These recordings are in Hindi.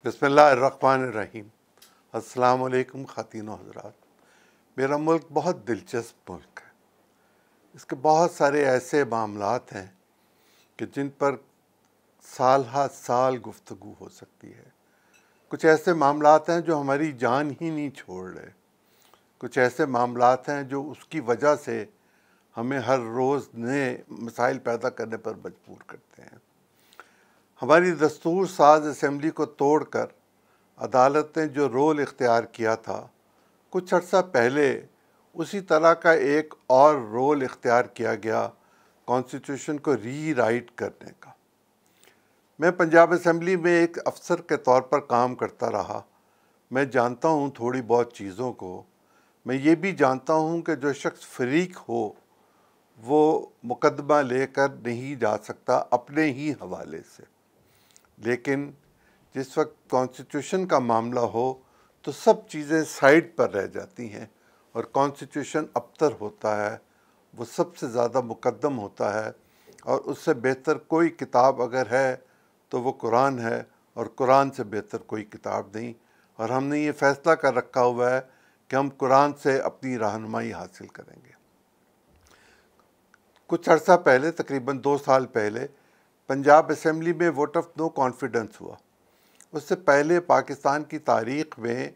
बिस्मिल्लाहिर्रहमानिर्रहीम। अस्सलाम वालेकुम ख़ातीन व हज़रात। मेरा मुल्क बहुत दिलचस्प मुल्क है। इसके बहुत सारे ऐसे मामलात हैं कि जिन पर साल हा साल गुफ्तगू हो सकती है। कुछ ऐसे मामलात हैं जो हमारी जान ही नहीं छोड़ रहे। कुछ ऐसे मामलात हैं जो उसकी वजह से हमें हर रोज़ नए मसाइल पैदा करने पर मजबूर करते हैं। हमारी दस्तूर साज असम्बली को तोड़कर अदालत ने जो रोल इख्तियार किया था, कुछ अर्सा पहले उसी तरह का एक और रोल इख्तियार किया गया कॉन्स्टिट्यूशन को रीराइट करने का। मैं पंजाब असम्बली में एक अफसर के तौर पर काम करता रहा। मैं जानता हूँ थोड़ी बहुत चीज़ों को। मैं ये भी जानता हूँ कि जो शख्स फरीक हो वो मुकदमा लेकर नहीं जा सकता अपने ही हवाले से। लेकिन जिस वक्त कॉन्स्टिट्यूशन का मामला हो तो सब चीज़ें साइड पर रह जाती हैं और कॉन्स्टिट्यूशन अबतर होता है, वो सबसे ज़्यादा मुकद्दम होता है। और उससे बेहतर कोई किताब अगर है तो वो कुरान है, और कुरान से बेहतर कोई किताब नहीं। और हमने ये फ़ैसला कर रखा हुआ है कि हम कुरान से अपनी रहनुमाई हासिल करेंगे। कुछ अर्सा पहले, तकरीबन 2 साल पहले, पंजाब असम्बली में वोट ऑफ नो कॉन्फिडेंस हुआ। उससे पहले पाकिस्तान की तारीख़ में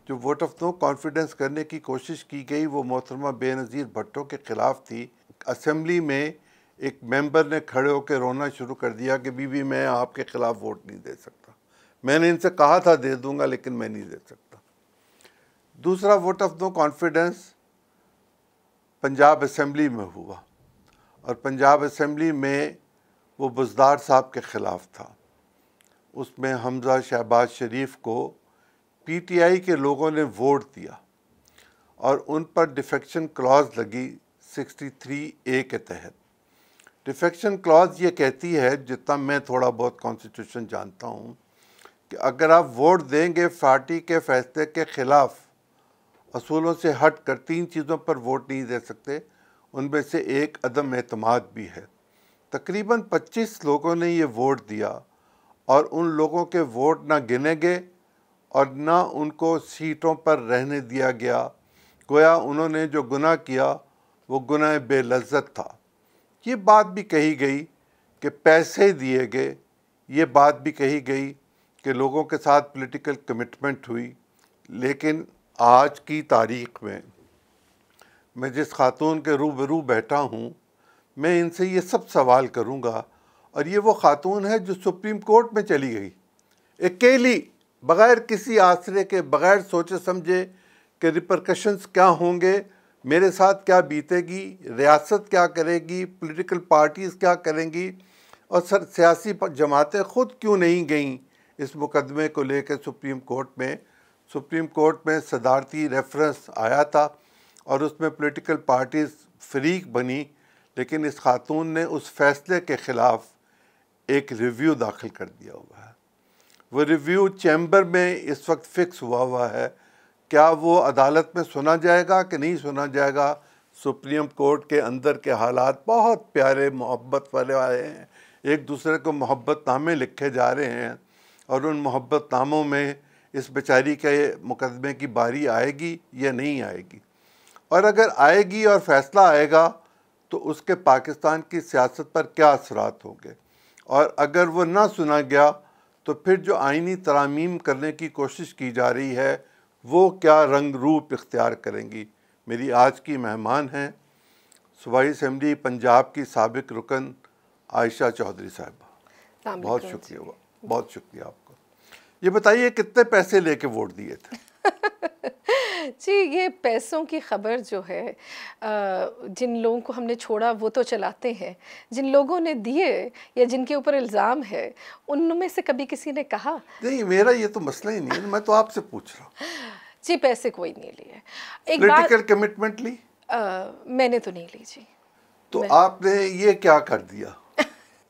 जो वोट ऑफ नो कॉन्फिडेंस करने की कोशिश की गई वो मोहतरमा बेनज़ीर भुट्टो के ख़िलाफ़ थी। असम्बली में एक मेंबर ने खड़े होकर रोना शुरू कर दिया कि बीबी मैं आपके ख़िलाफ़ वोट नहीं दे सकता। मैंने इनसे कहा था दे दूँगा, लेकिन मैं नहीं दे सकता। दूसरा vote of no confidence Punjab assembly में हुआ, और पंजाब असम्बली में वो बुज़दार साहब के ख़िलाफ़ था। उसमें हमज़ा शहबाज शरीफ को पीटीआई के लोगों ने वोट दिया और उन पर डिफेक्शन क्लॉज लगी 63A के तहत। डिफेक्शन क्लॉज ये कहती है, जितना मैं थोड़ा बहुत कॉन्स्टिट्यूशन जानता हूँ, कि अगर आप वोट देंगे पार्टी के फ़ैसले के ख़िलाफ़, असूलों से हट कर 3 चीज़ों पर वोट नहीं दे सकते। उनमें से एक अदम एतमाद भी है। तकरीबन 25 लोगों ने ये वोट दिया और उन लोगों के वोट ना गिने गए और ना उनको सीटों पर रहने दिया गया। गोया उन्होंने जो गुनाह किया वो गुनाह बेलज़्ज़त था। ये बात भी कही गई कि पैसे दिए गए। ये बात भी कही गई कि लोगों के साथ पॉलिटिकल कमिटमेंट हुई। लेकिन आज की तारीख़ में मैं जिस खातून के रूबरू बैठा हूँ, मैं इनसे ये सब सवाल करूँगा। और ये वो खातून है जो सुप्रीम कोर्ट में चली गई अकेली, बग़ैर किसी आसरे के, बग़ैर सोचे समझे कि रिपरकशंस क्या होंगे, मेरे साथ क्या बीतेगी, रियासत क्या करेगी, पॉलिटिकल पार्टीज़ क्या करेंगी, और सियासी जमातें ख़ुद क्यों नहीं गईं इस मुकदमे को लेकर सुप्रीम कोर्ट में। सुप्रीम कोर्ट में सदारती रेफरेंस आया था और उसमें पॉलिटिकल पार्टीज़ फरीक बनी, लेकिन इस खातून ने उस फैसले के ख़िलाफ़ एक रिव्यू दाखिल कर दिया हुआ है। वो रिव्यू चैम्बर में इस वक्त फ़िक्स हुआ है। क्या वो अदालत में सुना जाएगा कि नहीं सुना जाएगा? सुप्रीम कोर्ट के अंदर के हालात बहुत प्यारे, मोहब्बत वाले हैं। एक दूसरे को मोहब्बत नामे लिखे जा रहे हैं और उन मोहब्बत नामों में इस बेचारी के मुकदमे की बारी आएगी या नहीं आएगी। और अगर आएगी और फ़ैसला आएगा तो उसके पाकिस्तान की सियासत पर क्या असरात होंगे। और अगर वो ना सुना गया तो फिर जो आइनी तरामीम करने की कोशिश की जा रही है वो क्या रंग रूप इख्तियार करेंगी। मेरी आज की मेहमान हैं सूबाई असम्बली पंजाब की साबिक रुकन आयशा चौधरी साहिबा। बहुत शुक्रिया, बहुत शुक्रिया आपको। ये बताइए कितने पैसे लेके वोट दिए थे? जी, ये पैसों की ख़बर जो है, जिन लोगों को हमने छोड़ा वो तो चलाते हैं। जिन लोगों ने दिए या जिनके ऊपर इल्ज़ाम है, उनमें से कभी किसी ने कहा? नहीं, मेरा ये तो मसला ही नहीं है, मैं तो आपसे पूछ रहा हूँ। जी, पैसे कोई नहीं लिए। एक पॉलिटिकल कमिटमेंट ली? मैंने तो नहीं ली जी। तो आपने ये क्या कर दिया?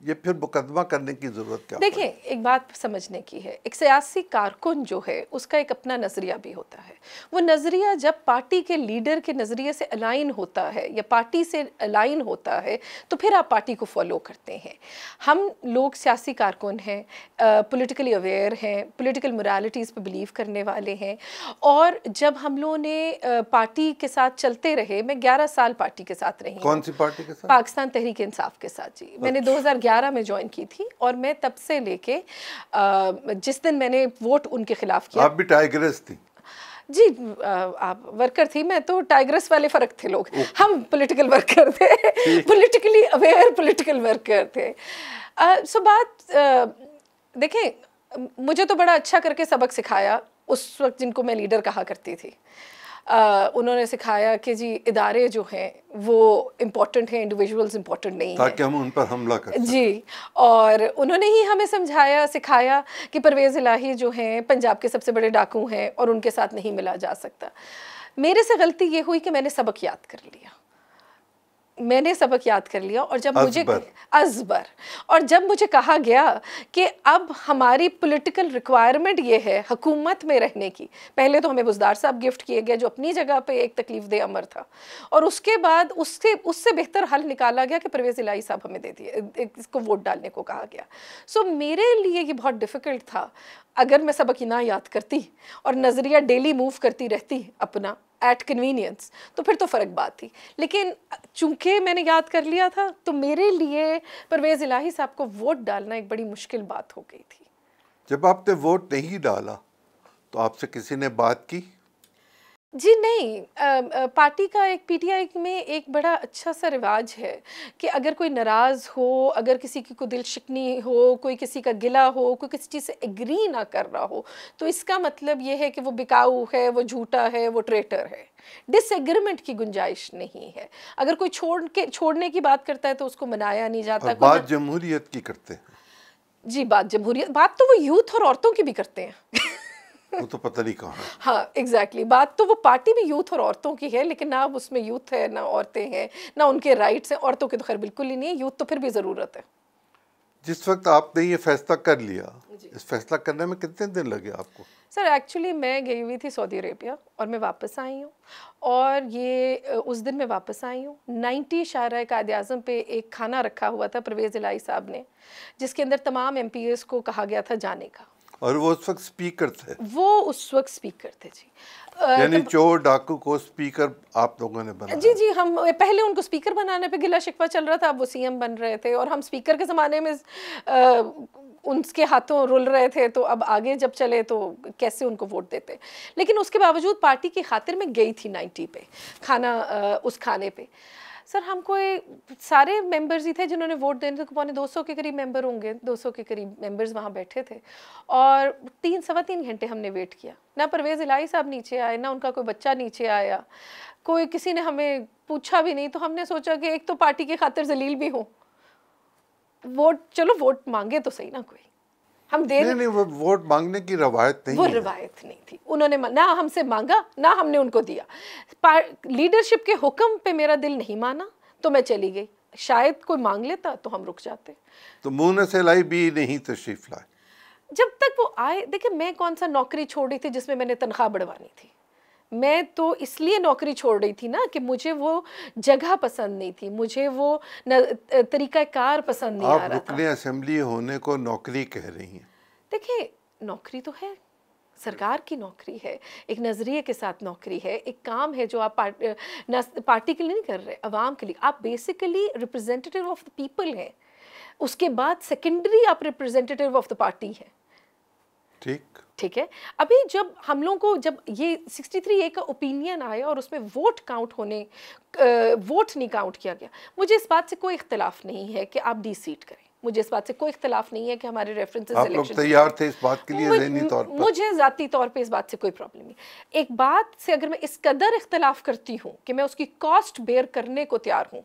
ये फिर मुकदमा करने की ज़रूरत क्या देखिए, एक बात समझने की है, एक सियासी कारकुन जो है उसका एक अपना नज़रिया भी होता है। वो नज़रिया जब पार्टी के लीडर के नज़रिए से अलाइन होता है या पार्टी से अलाइन होता है तो फिर आप पार्टी को फॉलो करते हैं। हम लोग सियासी कारकुन हैं, पॉलिटिकली अवेयर हैं, पॉलिटिकल मोरालिटीज़ पे बिलीव करने वाले हैं। और जब हम लोगों ने पार्टी के साथ चलते रहे, मैं 11 साल पार्टी के साथ रही। कौन सी पार्टी के साथ? पाकिस्तान तहरीक इंसाफ के साथ जी। मैंने 2011 में ज्वाइन की थी और मैं तब से लेके जिस दिन मैंने वोट उनके खिलाफ किया। आप भी टाइगरेस थी? जी, आप वर्कर थी, मैं तो टाइग्रेस वाले फ़र्क थे लोग, हम पॉलिटिकल वर्कर थे, पॉलिटिकली अवेयर पॉलिटिकल वर्कर थे। सो बात देखें, मुझे तो बड़ा अच्छा करके सबक सिखाया उस वक्त जिनको मैं लीडर कहा करती थी। उन्होंने सिखाया कि जी इदारे जो हैं वो इम्पोर्टेंट हैं, इंडिविजुअल्स इम्पोर्टेंट नहीं हैं, ताकि हम उन पर हमला कर सकें। जी। और उन्होंने ही हमें समझाया सिखाया कि परवेज़ इलाही जो हैं पंजाब के सबसे बड़े डाकू हैं और उनके साथ नहीं मिला जा सकता। मेरे से गलती ये हुई कि मैंने सबक याद कर लिया, मैंने सबक याद कर लिया। और जब मुझे अज़बर और जब मुझे कहा गया कि अब हमारी पॉलिटिकल रिक्वायरमेंट ये है हुकूमत में रहने की, पहले तो हमें बुज़दार साहब गिफ्ट किए गए जो अपनी जगह पे एक तकलीफ दे अमर था, और उसके बाद उससे बेहतर हल निकाला गया कि परवेज़ इलाही साहब हमें दे दिए, इसको वोट डालने को कहा गया। सो मेरे लिए ये बहुत डिफ़िकल्ट था। अगर मैं सबक ही ना याद करती और नज़रिया डेली मूव करती रहती अपना एट कन्वीनियंस तो फिर तो फ़र्क बात थी। लेकिन चूंकि मैंने याद कर लिया था तो मेरे लिए परवेज़ इलाही साहब को वोट डालना एक बड़ी मुश्किल बात हो गई थी। जब आपने वोट नहीं डाला तो आपसे किसी ने बात की? जी नहीं, पार्टी का एक पीटीआई में एक बड़ा अच्छा सा रिवाज है कि अगर कोई नाराज़ हो, अगर किसी की कोई दिल शिकनी हो, कोई किसी का गिला हो, कोई किसी चीज़ से एग्री ना कर रहा हो, तो इसका मतलब ये है कि वो बिकाऊ है, वो झूठा है, वो ट्रेटर है। डिसएग्रीमेंट की गुंजाइश नहीं है। अगर कोई छोड़ने की बात करता है तो उसको मनाया नहीं जाता। और बात जमहूरियत की करते हैं। जी, बात जमहूरियत, बात तो वो यूथ और औरतों की भी करते हैं। वो तो पता नहीं कहाँ है। हाँ एग्जैक्टली, बात तो वो पार्टी भी यूथ और औरतों की है, लेकिन ना उसमें यूथ है, ना औरतें हैं, ना उनके राइट्स हैं। औरतों के तो खैर बिल्कुल ही नहीं है, यूथ तो फिर भी ज़रूरत है। जिस वक्त आपने ये फैसला कर लिया, इस फैसला करने में कितने दिन लगे आपको? सर एक्चुअली मैं गई हुई थी सऊदी अरेबिया और मैं वापस आई हूँ, और ये उस दिन मैं वापस आई हूँ 90 शाहराह कायद-ए-आज़म पे एक खाना रखा हुआ था परवेज़ इलाही साहब ने, जिसके अंदर तमाम एमपीएस को कहा गया था जाने का। और वो उस वक्त स्पीकर थे? वो उस वक्त स्पीकर थे जी। यानी चोर डाकू को स्पीकर आप लोगों ने बनाया? जी जी, हम पहले उनको स्पीकर बनाने पे गिला शिकवा चल रहा था, अब वो सीएम बन रहे थे और हम स्पीकर के ज़माने में उनके हाथों रुल रहे थे, तो अब आगे जब चले तो कैसे उनको वोट देते। लेकिन उसके बावजूद पार्टी की खातिर मैं गई थी 90 पे खाना, उस खाने पे। सर हम कोई सारे मेंबर्स ही थे जिन्होंने वोट देने थे, पौने 200 के करीब मेंबर होंगे, 200 के करीब मेंबर्स वहाँ बैठे थे, और 3-3.25 घंटे हमने वेट किया। ना परवेज़ इलाही साहब नीचे आए, ना उनका कोई बच्चा नीचे आया, कोई किसी ने हमें पूछा भी नहीं। तो हमने सोचा कि एक तो पार्टी की खातिर जलील भी हो, वोट चलो वोट मांगे तो सही ना कोई, हम दे नहीं, वो वोट मांगने की रवायत नहीं वो है। रवायत नहीं थी। उन्होंने ना हमसे मांगा ना हमने उनको दिया। लीडरशिप के हुक्म पे मेरा दिल नहीं माना तो मैं चली गई। शायद कोई मांग लेता तो हम रुक जाते। तो मुंह से लाई भी नहीं तशरीफ लाए? जब तक वो आए, देखिए मैं कौन सा नौकरी छोड़ी थी जिसमें मैंने तनख्वाह बढ़वानी थी। मैं तो इसलिए नौकरी छोड़ रही थी ना कि मुझे वो जगह पसंद नहीं थी, मुझे वो तरीक़ाकार पसंद नहीं आ रहा था। आप रुकने असेंबली होने को नौकरी कह रही हैं? देखिए नौकरी तो है, सरकार की नौकरी है, एक नज़रिए के साथ नौकरी है, एक काम है जो आप पार्टी के लिए नहीं कर रहे, अवाम के लिए। आप basically representative of the people हैं, उसके बाद सेकेंडरी आप रिप्रेजेंटेटिव ऑफ द पार्टी हैं। ठीक है। अभी जब हम लोगों को जब ये 63A का ओपिनियन आया और उसमें वोट नहीं काउंट किया गया, मुझे इस बात से कोई इख्तलाफ नहीं है कि आप डी-सीट करें, मुझे इस बात से कोई इख्तलाफ नहीं है कि हमारे रेफरेंसेस आप लोग तैयार थे इस बात के लिए ज़हनी तौर पर? मुझे ज़ाती तौर पे इस बात से कोई प्रॉब्लम नहीं। एक बात से अगर मैं इस कदर इख्तलाफ करती हूँ कि मैं उसकी कॉस्ट बेयर करने को तैयार हूँ,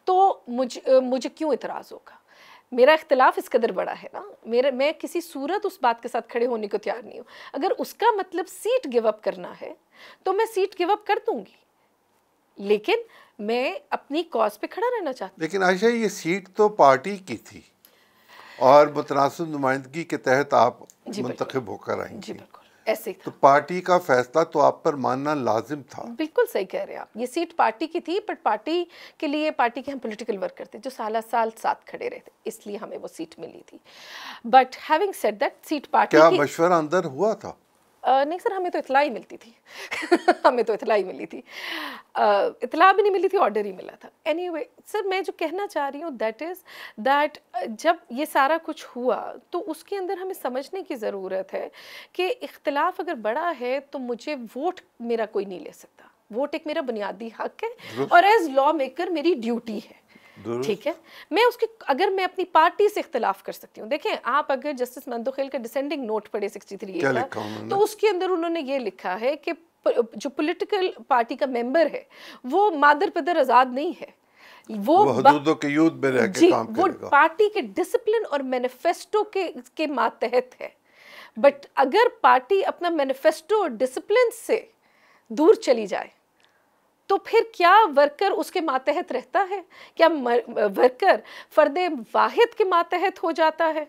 तो मुझे क्यों इतराज़ होगा? मेरा इख्तलाफ इस कदर बड़ा है ना, मैं किसी सूरत उस बात के साथ खड़े होने को तैयार नहीं हूँ। अगर उसका मतलब सीट गिव अप करना है तो मैं सीट गिव अप कर दूंगी, लेकिन मैं अपनी कॉज पे खड़ा रहना चाहती हूँ। लेकिन आयशा, ये सीट तो पार्टी की थी। और मुतनासिब नुमाइंदगी के तहत आप जी मुंतखब होकर जी आएंगी। बिल्कुल ऐसे ही तो था। पार्टी का फैसला तो आप पर मानना लाजिम था। बिल्कुल सही कह रहे हैं आप। ये सीट पार्टी की थी, बट पार्टी के लिए पार्टी के हम पॉलिटिकल वर्कर थे जो साल साथ खड़े रहे थे, इसलिए हमें वो सीट मिली थी। But having said that, seat party क्या की मशवरा अंदर हुआ था? नहीं सर, हमें तो इतला ही मिलती थी हमें तो इतला ही मिली थी। इतला भी नहीं मिली थी, ऑर्डर ही मिला था। एनीवे सर, मैं जो कहना चाह रही हूँ दैट इज़ दैट जब ये सारा कुछ हुआ तो उसके अंदर हमें समझने की ज़रूरत है कि इख्तिलाफ अगर बड़ा है तो मुझे वोट मेरा कोई नहीं ले सकता। वोट एक मेरा बुनियादी हक है और एज लॉ मेकर मेरी ड्यूटी है। ठीक है, मैं उसके अगर मैं अपनी पार्टी से इख्तिलाफ कर सकती हूँ। देखें, आप अगर जस्टिस मंदुखेल का डिसेंडिंग नोट पढ़े 63A का, तो उसके अंदर उन्होंने ये लिखा है कि जो पॉलिटिकल पार्टी का मेंबर है वो मादर पिदर आज़ाद नहीं है, वो हदूदों के युद्ध में रह के काम वो करेगा। पार्टी के डिसिप्लिन और मैनिफेस्टो के मातहत है। बट अगर पार्टी अपना मैनिफेस्टो और डिसिप्लिन से दूर चली जाए तो फिर क्या वर्कर उसके मातहत रहता है? क्या वर्कर फर्दे वाहिद के मातहत हो जाता है?